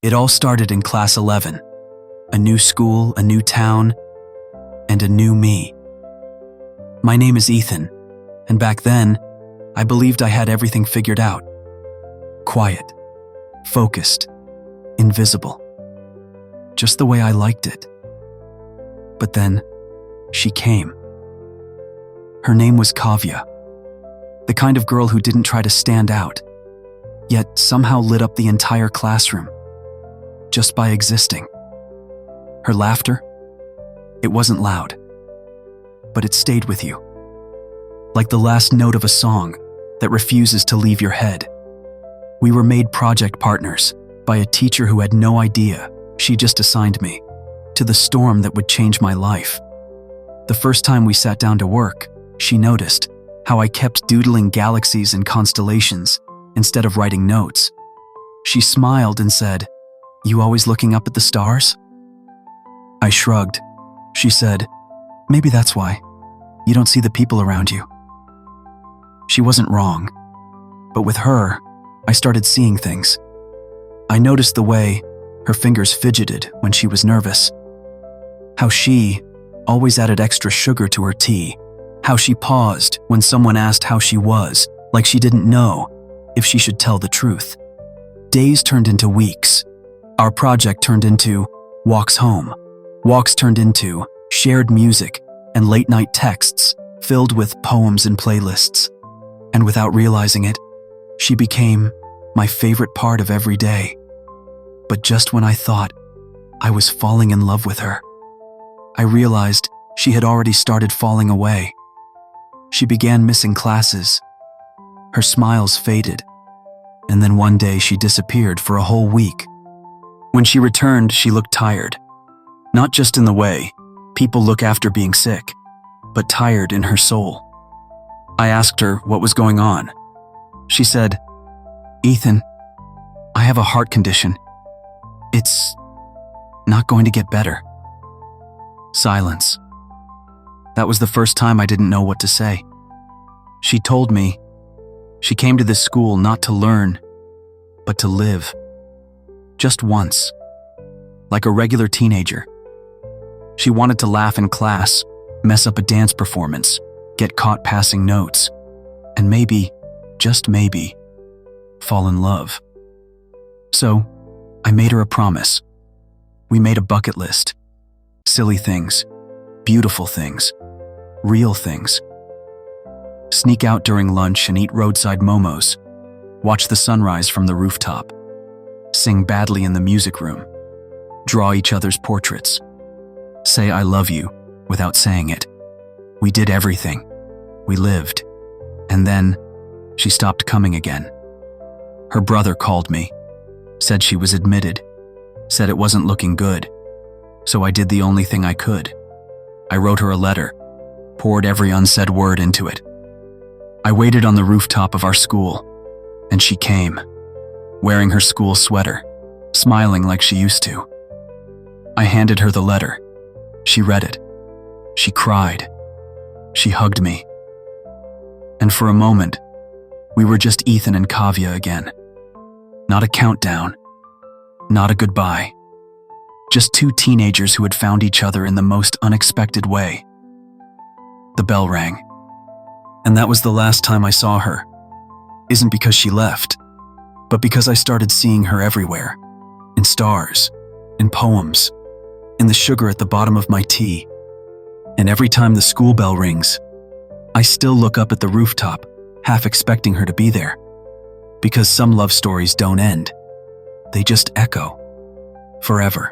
It all started in class 11. A new school, a new town, and a new me. My name is Ethan, and back then, I believed I had everything figured out. Quiet, focused, invisible. Just the way I liked it. But then, she came. Her name was Kavya. The kind of girl who didn't try to stand out, yet somehow lit up the entire classroom, just by existing. Her laughter, it wasn't loud, but it stayed with you. Like the last note of a song that refuses to leave your head. We were made project partners by a teacher who had no idea she just assigned me to the storm that would change my life. The first time we sat down to work, she noticed how I kept doodling galaxies and constellations instead of writing notes. She smiled and said, "You always looking up at the stars?" I shrugged. She said, "Maybe that's why. You don't see the people around you." She wasn't wrong, but with her, I started seeing things. I noticed the way her fingers fidgeted when she was nervous. How she always added extra sugar to her tea. How she paused when someone asked how she was, like she didn't know if she should tell the truth. Days turned into weeks. Our project turned into walks home. Walks turned into shared music and late-night texts filled with poems and playlists. And without realizing it, she became my favorite part of every day. But just when I thought I was falling in love with her, I realized she had already started falling away. She began missing classes. Her smiles faded, and then one day she disappeared for a whole week. When she returned, she looked tired. Not just in the way people look after being sick, but tired in her soul. I asked her what was going on. She said, "Ethan, I have a heart condition. It's not going to get better." Silence. That was the first time I didn't know what to say. She told me she came to this school not to learn, but to live. Just once. Like a regular teenager. She wanted to laugh in class, mess up a dance performance, get caught passing notes, and maybe, just maybe, fall in love. So, I made her a promise. We made a bucket list. Silly things, beautiful things, real things. Sneak out during lunch and eat roadside momos. Watch the sunrise from the rooftop. Sing badly in the music room. Draw each other's portraits. Say "I love you" without saying it. We did everything. We lived. And then, she stopped coming again. Her brother called me, said she was admitted, said it wasn't looking good. So I did the only thing I could. I wrote her a letter, poured every unsaid word into it. I waited on the rooftop of our school, and she came, wearing her school sweater, smiling like she used to. I handed her the letter. She read it. She cried. She hugged me. And for a moment, we were just Ethan and Kavya again. Not a countdown, not a goodbye. Just two teenagers who had found each other in the most unexpected way. The bell rang. And that was the last time I saw her. Isn't because she left, but because I started seeing her everywhere. In stars, in poems, in the sugar at the bottom of my tea. And every time the school bell rings, I still look up at the rooftop, half expecting her to be there. Because some love stories don't end. They just echo. Forever.